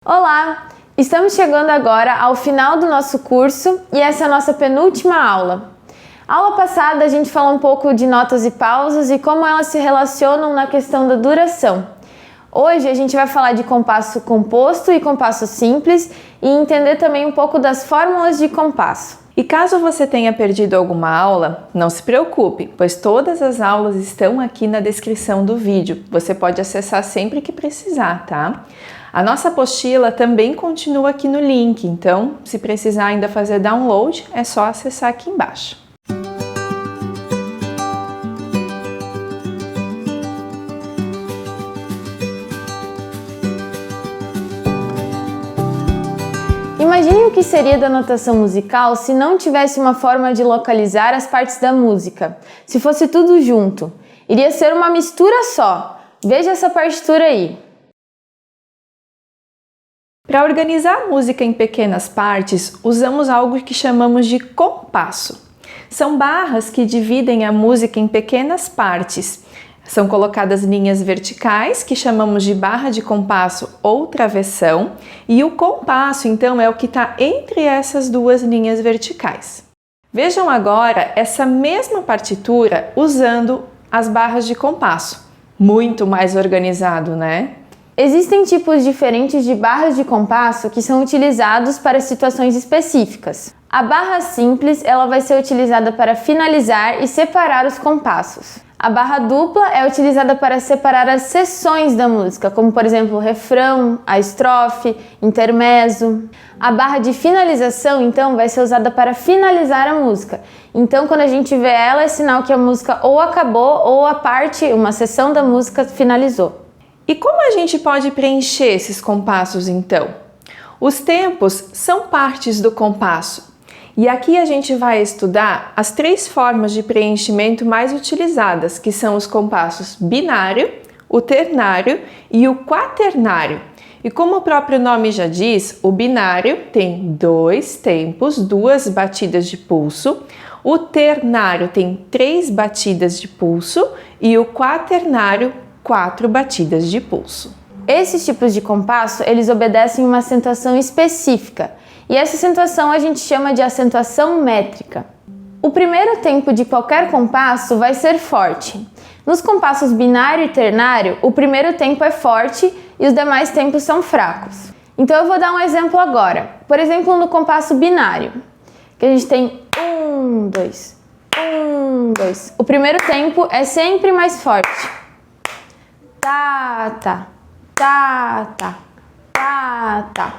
Olá! Estamos chegando agora ao final do nosso curso e essa é a nossa penúltima aula. Aula passada a gente falou um pouco de notas e pausas e como elas se relacionam na questão da duração. Hoje a gente vai falar de compasso composto e compasso simples e entender também um pouco das fórmulas de compasso. E caso você tenha perdido alguma aula, não se preocupe, pois todas as aulas estão aqui na descrição do vídeo. Você pode acessar sempre que precisar, tá? A nossa apostila também continua aqui no link, então se precisar ainda fazer download, é só acessar aqui embaixo. Imagine o que seria da notação musical se não tivesse uma forma de localizar as partes da música. Se fosse tudo junto, iria ser uma mistura só. Veja essa partitura aí. Para organizar a música em pequenas partes, usamos algo que chamamos de compasso. São barras que dividem a música em pequenas partes. São colocadas linhas verticais, que chamamos de barra de compasso ou travessão, e o compasso, então, é o que está entre essas duas linhas verticais. Vejam agora essa mesma partitura usando as barras de compasso. Muito mais organizado, né? Existem tipos diferentes de barras de compasso que são utilizados para situações específicas. A barra simples ela vai ser utilizada para finalizar e separar os compassos. A barra dupla é utilizada para separar as seções da música, como por exemplo o refrão, a estrofe, intermezzo. A barra de finalização então vai ser usada para finalizar a música. Então quando a gente vê ela é sinal que a música ou acabou ou a parte, uma seção da música finalizou. E como a gente pode preencher esses compassos então? Os tempos são partes do compasso. E aqui a gente vai estudar as três formas de preenchimento mais utilizadas, que são os compassos binário, o ternário e o quaternário. E como o próprio nome já diz, o binário tem 2 tempos, 2 batidas de pulso, o ternário tem 3 batidas de pulso e o quaternário 4 batidas de pulso. Esses tipos de compasso, eles obedecem uma acentuação específica, e essa acentuação a gente chama de acentuação métrica. O primeiro tempo de qualquer compasso vai ser forte. Nos compassos binário e ternário, o primeiro tempo é forte e os demais tempos são fracos. Então eu vou dar um exemplo agora. Por exemplo, no compasso binário, que a gente tem 1, 2, 1, 2. O primeiro tempo é sempre mais forte. Tá, tá, tá, tá, tá, tá.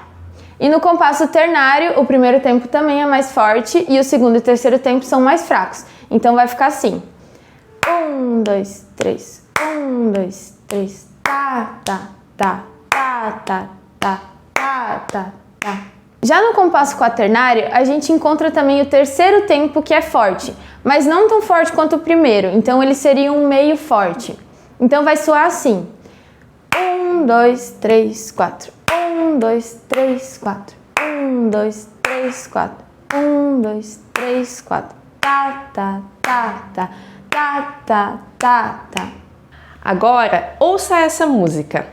E no compasso ternário, o primeiro tempo também é mais forte e o segundo e terceiro tempo são mais fracos. Então vai ficar assim. 1, 2, 3. 1, 2, 3. Tá, tá, tá, tá, tá, tá, tá, tá, tá. Já no compasso quaternário, a gente encontra também o terceiro tempo que é forte, mas não tão forte quanto o primeiro, então ele seria um meio forte. Então vai soar assim. 1, 2, 3, 4. 1, 2, 3, 4. 1, 2, 3, 4. 1, 2, 3, 4. Tá, tá, tá, tá. Tá, tá, tá, tá. Agora, ouça essa música.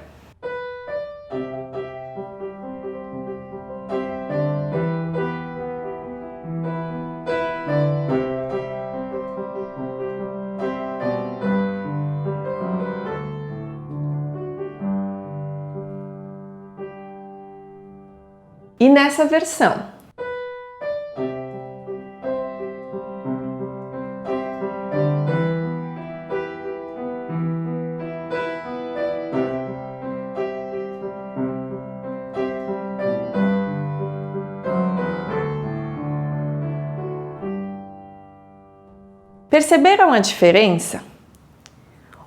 E nessa versão? Perceberam a diferença?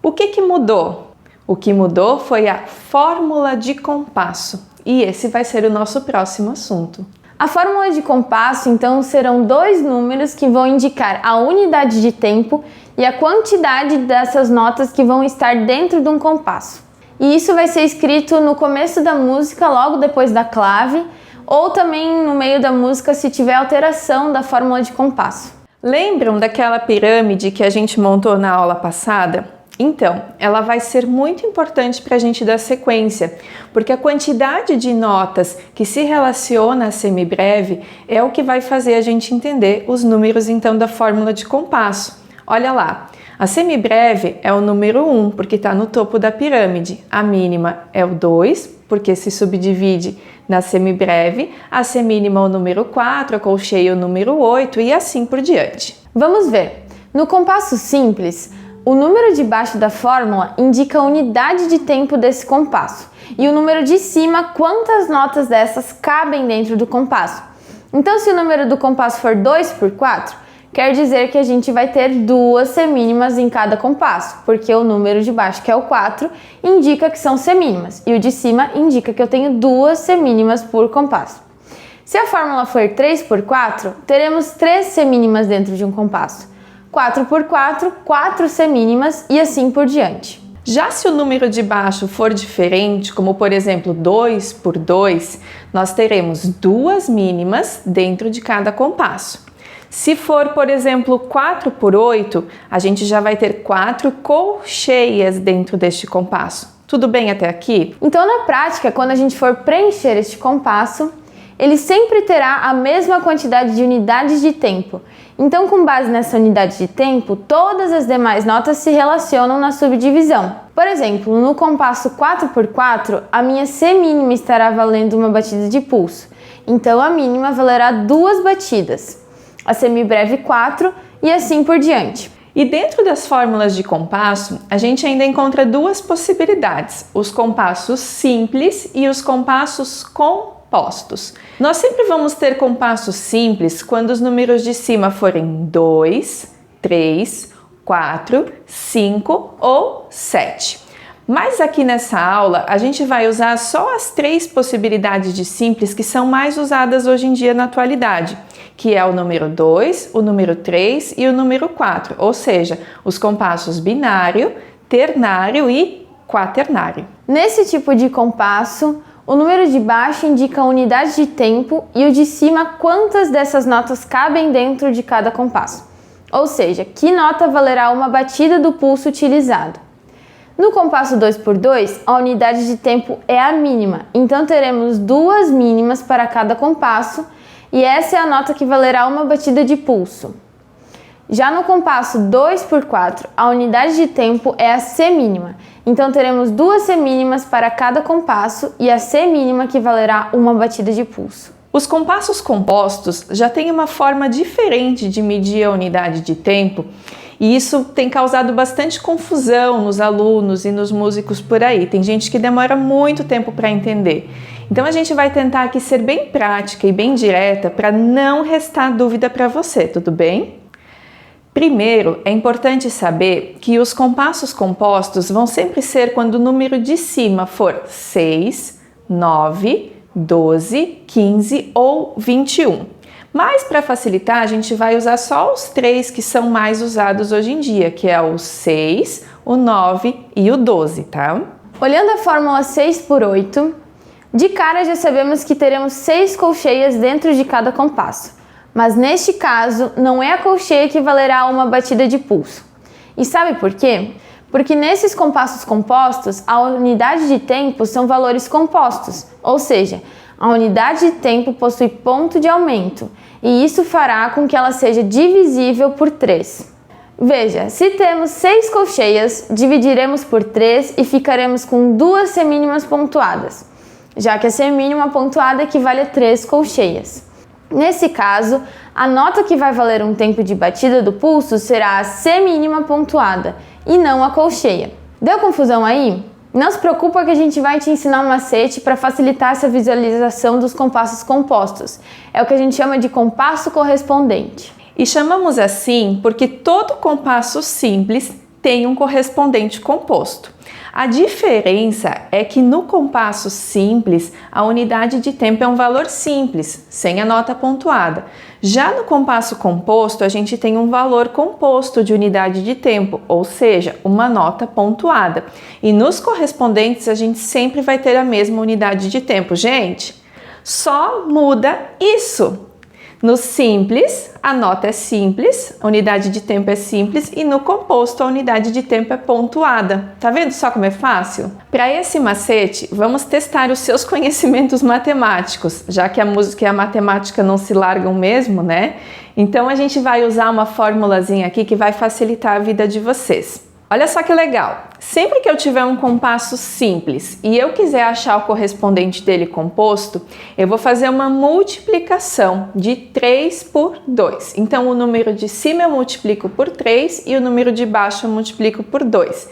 O que mudou? O que mudou foi a fórmula de compasso. E esse vai ser o nosso próximo assunto. A fórmula de compasso, então, serão 2 números que vão indicar a unidade de tempo e a quantidade dessas notas que vão estar dentro de um compasso. E isso vai ser escrito no começo da música, logo depois da clave, ou também no meio da música se tiver alteração da fórmula de compasso. Lembram daquela pirâmide que a gente montou na aula passada? Então, ela vai ser muito importante para a gente dar sequência, porque a quantidade de notas que se relaciona à semibreve é o que vai fazer a gente entender os números então da fórmula de compasso. Olha lá, a semibreve é o número 1, porque está no topo da pirâmide. A mínima é o 2, porque se subdivide na semibreve. A semínima é o número 4, a colcheia é o número 8 e assim por diante. Vamos ver. No compasso simples, o número de baixo da fórmula indica a unidade de tempo desse compasso e o número de cima, quantas notas dessas cabem dentro do compasso. Então, se o número do compasso for 2 por 4, quer dizer que a gente vai ter 2 semínimas em cada compasso, porque o número de baixo, que é o 4, indica que são semínimas e o de cima indica que eu tenho 2 semínimas por compasso. Se a fórmula for 3 por 4, teremos 3 semínimas dentro de um compasso. 4 por 4, 4 semínimas e assim por diante. Já se o número de baixo for diferente, como por exemplo 2 por 2, nós teremos 2 mínimas dentro de cada compasso. Se for, por exemplo, 4 por 8, a gente já vai ter 4 colcheias dentro deste compasso. Tudo bem até aqui? Então, na prática, quando a gente for preencher este compasso, ele sempre terá a mesma quantidade de unidades de tempo. Então, com base nessa unidade de tempo, todas as demais notas se relacionam na subdivisão. Por exemplo, no compasso 4 por 4, a minha semínima estará valendo uma batida de pulso. Então, a mínima valerá 2 batidas. A semibreve 4 e assim por diante. E dentro das fórmulas de compasso, a gente ainda encontra 2 possibilidades, os compassos simples e os compassos compostos. Nós sempre vamos ter compassos simples quando os números de cima forem 2, 3, 4, 5 ou 7. Mas aqui nessa aula, a gente vai usar só as 3 possibilidades de simples que são mais usadas hoje em dia na atualidade, que é o número 2, o número 3 e o número 4, ou seja, os compassos binário, ternário e quaternário. Nesse tipo de compasso, o número de baixo indica a unidade de tempo e o de cima quantas dessas notas cabem dentro de cada compasso, ou seja, que nota valerá uma batida do pulso utilizado. No compasso 2 por 2, a unidade de tempo é a mínima, então teremos 2 mínimas para cada compasso e essa é a nota que valerá uma batida de pulso. Já no compasso 2 por 4, a unidade de tempo é a semínima, então teremos 2 semínimas para cada compasso e a semínima que valerá uma batida de pulso. Os compassos compostos já têm uma forma diferente de medir a unidade de tempo e isso tem causado bastante confusão nos alunos e nos músicos por aí. Tem gente que demora muito tempo para entender. Então a gente vai tentar aqui ser bem prática e bem direta para não restar dúvida para você, tudo bem? Primeiro, é importante saber que os compassos compostos vão sempre ser quando o número de cima for 6, 9, 12, 15 ou 21. Mas para facilitar, a gente vai usar só os 3 que são mais usados hoje em dia, que é o 6, o 9 e o 12, tá? Olhando a fórmula 6 por 8, de cara já sabemos que teremos 6 colcheias dentro de cada compasso. Mas neste caso, não é a colcheia que valerá uma batida de pulso. E sabe por quê? Porque nesses compassos compostos, a unidade de tempo são valores compostos, ou seja, a unidade de tempo possui ponto de aumento, e isso fará com que ela seja divisível por 3. Veja, se temos 6 colcheias, dividiremos por 3 e ficaremos com 2 semínimas pontuadas, já que a semínima pontuada equivale a 3 colcheias. Nesse caso, a nota que vai valer um tempo de batida do pulso será a semínima pontuada e não a colcheia. Deu confusão aí? Não se preocupa que a gente vai te ensinar um macete para facilitar essa visualização dos compassos compostos. É o que a gente chama de compasso correspondente. E chamamos assim porque todo compasso simples tem um correspondente composto. A diferença é que no compasso simples, a unidade de tempo é um valor simples, sem a nota pontuada. Já no compasso composto, a gente tem um valor composto de unidade de tempo, ou seja, uma nota pontuada. E nos correspondentes, a gente sempre vai ter a mesma unidade de tempo. Gente, só muda isso! No simples, a nota é simples, a unidade de tempo é simples e no composto a unidade de tempo é pontuada. Tá vendo só como é fácil? Para esse macete, vamos testar os seus conhecimentos matemáticos, já que a música e a matemática não se largam mesmo, né? Então a gente vai usar uma formulazinha aqui que vai facilitar a vida de vocês. Olha só que legal! Sempre que eu tiver um compasso simples e eu quiser achar o correspondente dele composto, eu vou fazer uma multiplicação de 3 por 2. Então, o número de cima eu multiplico por 3 e o número de baixo eu multiplico por 2.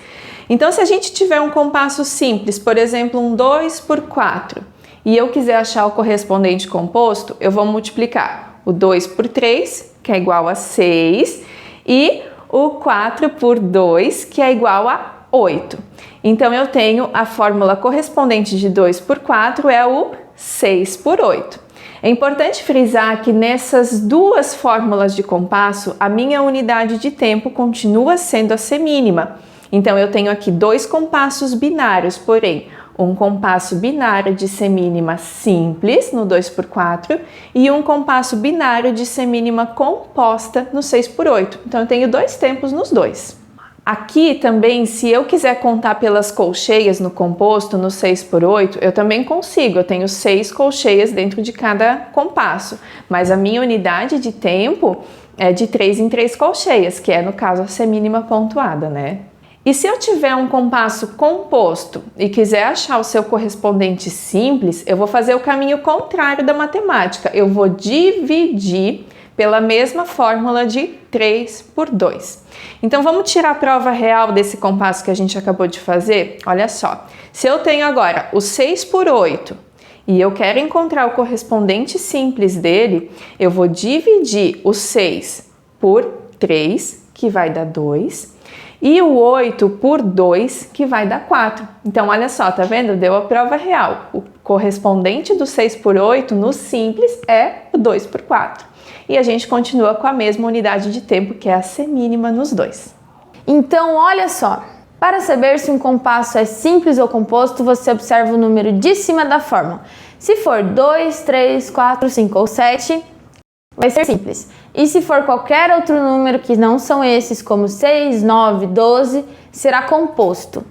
Então, se a gente tiver um compasso simples, por exemplo, um 2 por 4, e eu quiser achar o correspondente composto, eu vou multiplicar o 2 por 3, que é igual a 6, e o 4 por 2, que é igual a 8. Então, eu tenho a fórmula correspondente de 2 por 4 é o 6 por 8. É importante frisar que nessas duas fórmulas de compasso, a minha unidade de tempo continua sendo a semínima. Então, eu tenho aqui dois compassos binários, porém, um compasso binário de semínima simples, no 2 por 4, e um compasso binário de semínima composta, no 6 por 8. Então, eu tenho dois tempos nos dois. Aqui também, se eu quiser contar pelas colcheias no composto, no 6 por 8, eu também consigo. Eu tenho 6 colcheias dentro de cada compasso, mas a minha unidade de tempo é de 3 em 3 colcheias, que é, no caso, a semínima pontuada, né? E se eu tiver um compasso composto e quiser achar o seu correspondente simples, eu vou fazer o caminho contrário da matemática. Eu vou dividir pela mesma fórmula de 3 por 2. Então, vamos tirar a prova real desse compasso que a gente acabou de fazer? Olha só, se eu tenho agora o 6 por 8 e eu quero encontrar o correspondente simples dele, eu vou dividir o 6 por 3, que vai dar 2, e o 8 por 2, que vai dar 4. Então, olha só, tá vendo? Deu a prova real. O correspondente do 6 por 8 no simples é o 2 por 4. E a gente continua com a mesma unidade de tempo, que é a semínima nos dois. Então, olha só. Para saber se um compasso é simples ou composto, você observa o número de cima da fórmula. Se for 2, 3, 4, 5 ou 7, vai ser simples. E se for qualquer outro número que não são esses, como 6, 9, 12, será composto.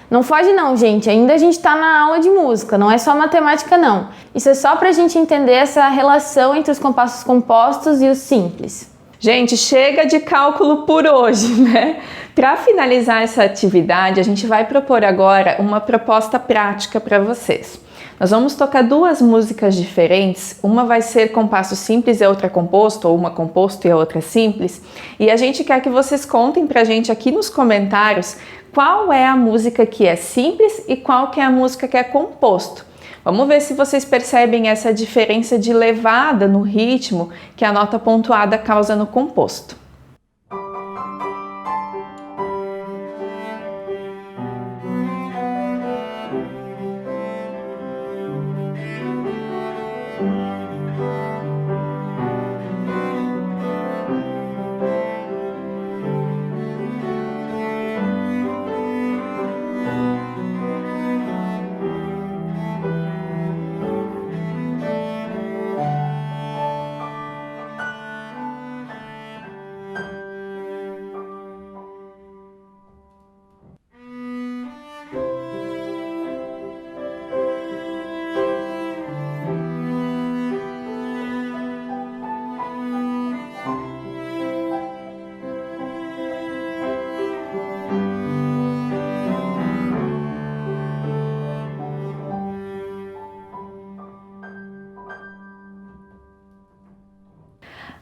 Não foge não, gente. Ainda a gente está na aula de música, não é só matemática não. Isso é só para a gente entender essa relação entre os compassos compostos e os simples. Gente, chega de cálculo por hoje, né? Para finalizar essa atividade, a gente vai propor agora uma proposta prática para vocês. Nós vamos tocar duas músicas diferentes, uma vai ser compasso simples e a outra é composto, ou uma composto e a outra simples, e a gente quer que vocês contem pra gente aqui nos comentários qual é a música que é simples e qual que é a música que é composto. Vamos ver se vocês percebem essa diferença de levada no ritmo que a nota pontuada causa no composto.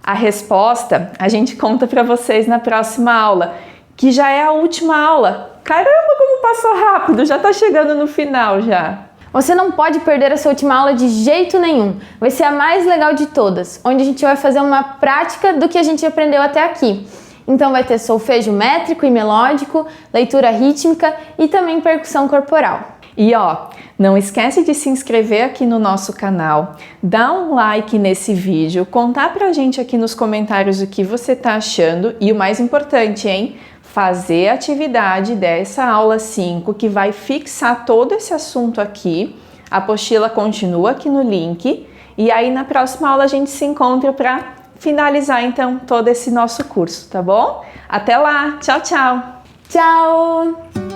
A resposta a gente conta para vocês na próxima aula, que já é a última aula. Caramba, como passou rápido, já tá chegando no final já. Você não pode perder essa última aula de jeito nenhum. Vai ser a mais legal de todas, onde a gente vai fazer uma prática do que a gente aprendeu até aqui. Então vai ter solfejo métrico e melódico, leitura rítmica e também percussão corporal. E ó, não esquece de se inscrever aqui no nosso canal, dar um like nesse vídeo, contar pra gente aqui nos comentários o que você tá achando e o mais importante, hein? Fazer a atividade dessa aula 5 que vai fixar todo esse assunto aqui. A apostila continua aqui no link E aí na próxima aula a gente se encontra para finalizar então todo esse nosso curso, tá bom? Até lá, tchau, tchau! Tchau!